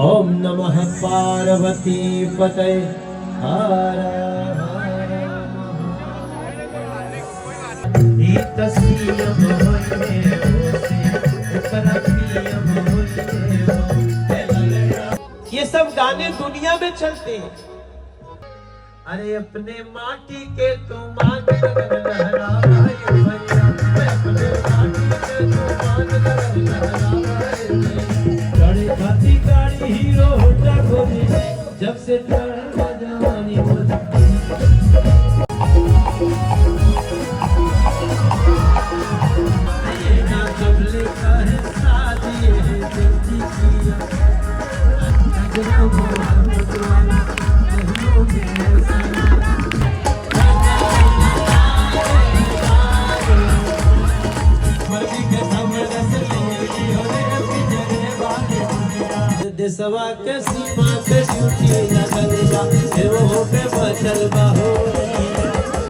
ओम नमः पार्वती पतये हर ये सब गाने दुनिया में चलते हैं। अरे अपने माटी के तुमान लहरा भाई भैया, अपने माटी के तुमान लहरा खाती गाड़ी हीरो होता खोजे, जब से जवानी देशवा के सीमा पे ड्यूटी लगल बा, वो पे बचल बा हो।